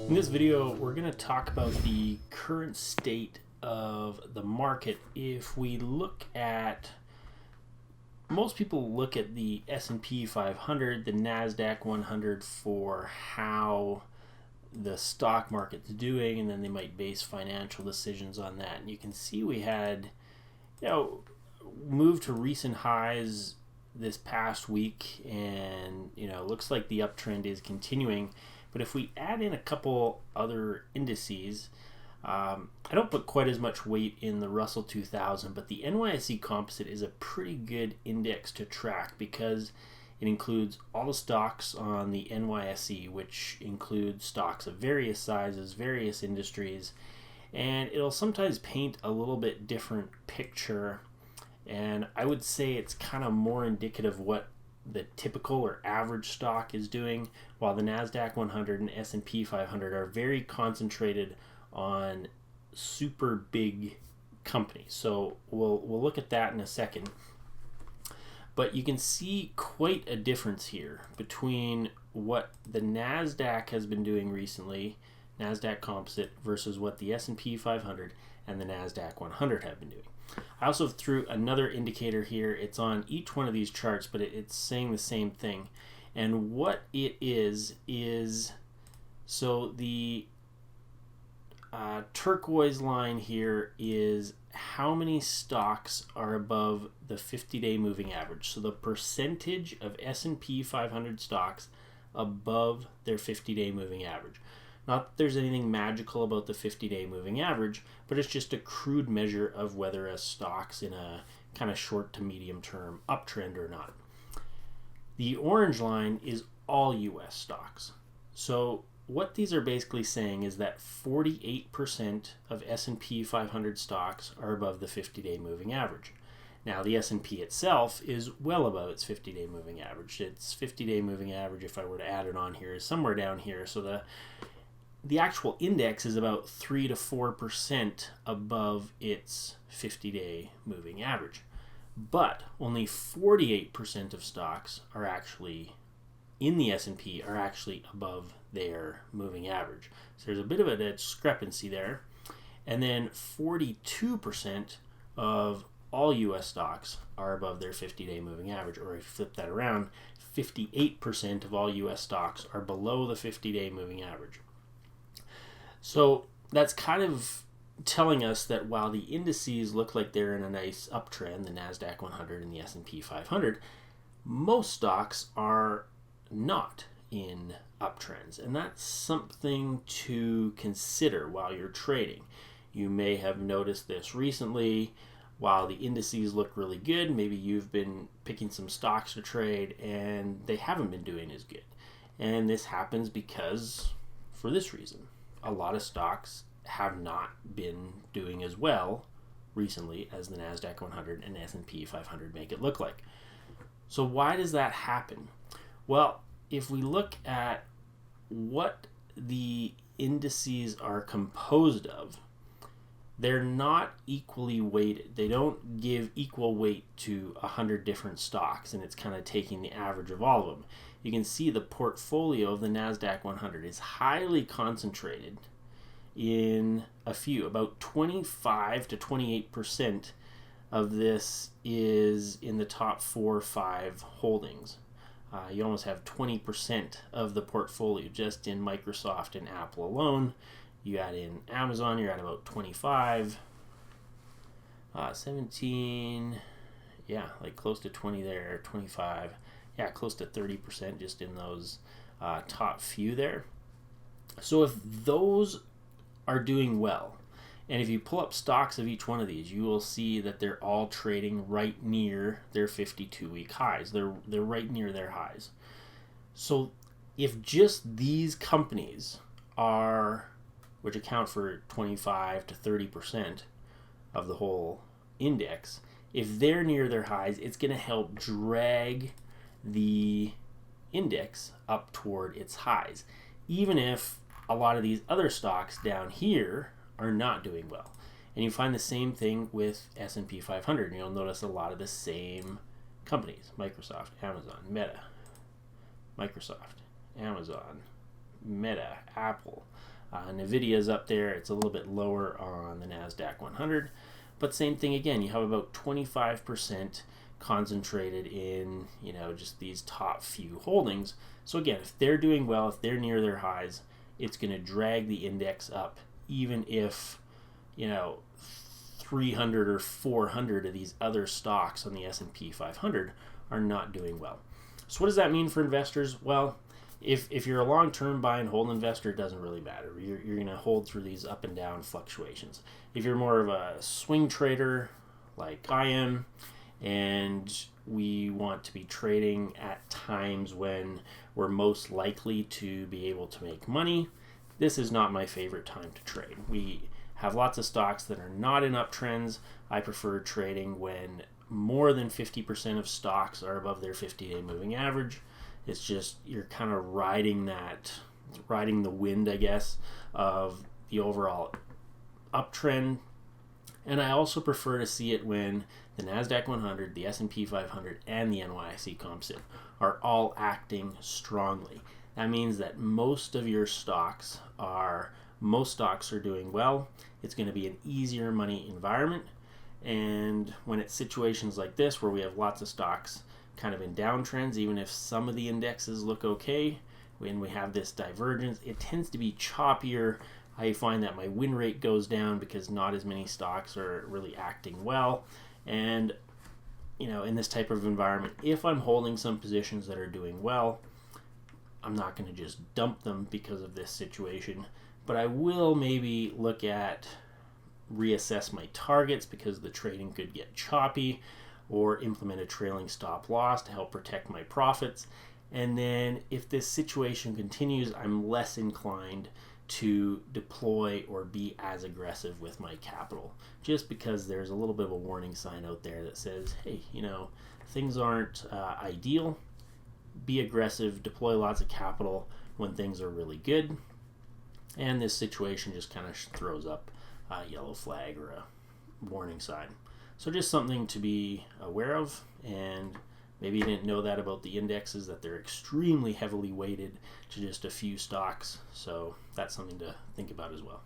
In this video, we're going to talk about the current state of the market. If we look at, most people look at the S&P 500, the Nasdaq 100 for how the stock market's doing, and then they might base financial decisions on that. And you can see we had, moved to recent highs this past week, and looks like the uptrend is continuing. But if we add in a couple other indices, I don't put quite as much weight in the Russell 2000, but the NYSE Composite is a pretty good index to track because it includes all the stocks on the NYSE, which includes stocks of various sizes, various industries, and it'll sometimes paint a little bit different picture. And I would say it's kind of more indicative of what the typical or average stock is doing, while the Nasdaq 100 and S&P 500 are very concentrated on super big companies. So we'll look at that in a second. But you can see quite a difference here between what the Nasdaq has been doing recently, Nasdaq Composite, versus what the S&P 500 and the Nasdaq 100 have been doing. I also threw another indicator here. It's on each one of these charts, but it's saying the same thing. And what it is so the turquoise line here is how many stocks are above the 50-day moving average. So the percentage of S&P 500 stocks above their 50-day moving average. Not that there's anything magical about the 50-day moving average, but it's just a crude measure of whether a stock's in a kind of short to medium term uptrend or not. The orange line is all U.S. stocks. So what these are basically saying is that 48% of S&P 500 stocks are above the 50-day moving average. Now, the S&P itself is well above its 50-day moving average. Its 50-day moving average, if I were to add it on here, is somewhere down here. So the actual index is about 3 to 4% above its 50-day moving average. But only 48% of stocks are actually in the S&P are actually above their moving average. So there's a bit of a discrepancy there. And then 42% of all U.S. stocks are above their 50-day moving average. Or if you flip that around, 58% of all U.S. stocks are below the 50-day moving average. So that's kind of telling us that while the indices look like they're in a nice uptrend, the Nasdaq 100 and the S&P 500, most stocks are not in uptrends. And that's something to consider while you're trading. You may have noticed this recently. While the indices look really good, maybe you've been picking some stocks to trade and they haven't been doing as good. And this happens because, for this reason, a lot of stocks have not been doing as well recently as the Nasdaq 100 and S&P 500 make it look like. So why does that happen? Well, if we look at what the indices are composed of, they're not equally weighted. They don't give equal weight to 100 different stocks, and it's kind of taking the average of all of them. You can see the portfolio of the Nasdaq 100 is highly concentrated in a few. About 25 to 28% of this is in the top 4 or 5 holdings. You almost have 20% of the portfolio just in Microsoft and Apple alone. You add in Amazon, you're at about 25, 17, like close to 20 there, 25, close to 30% just in those top few there. So if those are doing well, and if you pull up stocks of each one of these, you will see that they're all trading right near their 52-week highs. They're right near their highs. So if just these companies are, which account for 25 to 30% of the whole index, if they're near their highs, it's going to help drag the index up toward its highs, even if a lot of these other stocks down here are not doing well. And you find the same thing with S&P 500. You'll notice a lot of the same companies: Microsoft, Amazon, Meta, Microsoft, Amazon, Meta, Apple. Nvidia's up there. It's a little bit lower on the Nasdaq 100. But same thing again, you have about 25% concentrated in, just these top few holdings. So again, if they're doing well, if they're near their highs, it's going to drag the index up, even if, 300 or 400 of these other stocks on the S&P 500 are not doing well. So what does that mean for investors? Well, if you're a long-term buy and hold investor, it doesn't really matter. You're going to hold through these up and down fluctuations. If you're more of a swing trader like I am, and we want to be trading at times when we're most likely to be able to make money, this is not my favorite time to trade. We have lots of stocks that are not in uptrends. I prefer trading when more than 50% of stocks are above their 50-day moving average. It's just you're kind of riding the wind, I guess, of the overall uptrend. And I also prefer to see it when the Nasdaq 100, the S&P 500, and the NYSE Composite are all acting strongly. That means that most stocks are doing well. It's going to be an easier money environment. And when it's situations like this where we have lots of stocks kind of in downtrends, even if some of the indexes look okay, when we have this divergence, it tends to be choppier. I find that my win rate goes down because not as many stocks are really acting well. And, in this type of environment, if I'm holding some positions that are doing well, I'm not going to just dump them because of this situation, but I will maybe reassess my targets because the trading could get choppy, or implement a trailing stop loss to help protect my profits. And then if this situation continues, I'm less inclined to deploy or be as aggressive with my capital, just because there's a little bit of a warning sign out there that says, hey, things aren't ideal. Be aggressive, deploy lots of capital when things are really good. And this situation just kind of throws up a yellow flag or a warning sign. So just something to be aware of. And maybe you didn't know that about the indexes, that they're extremely heavily weighted to just a few stocks. So that's something to think about as well.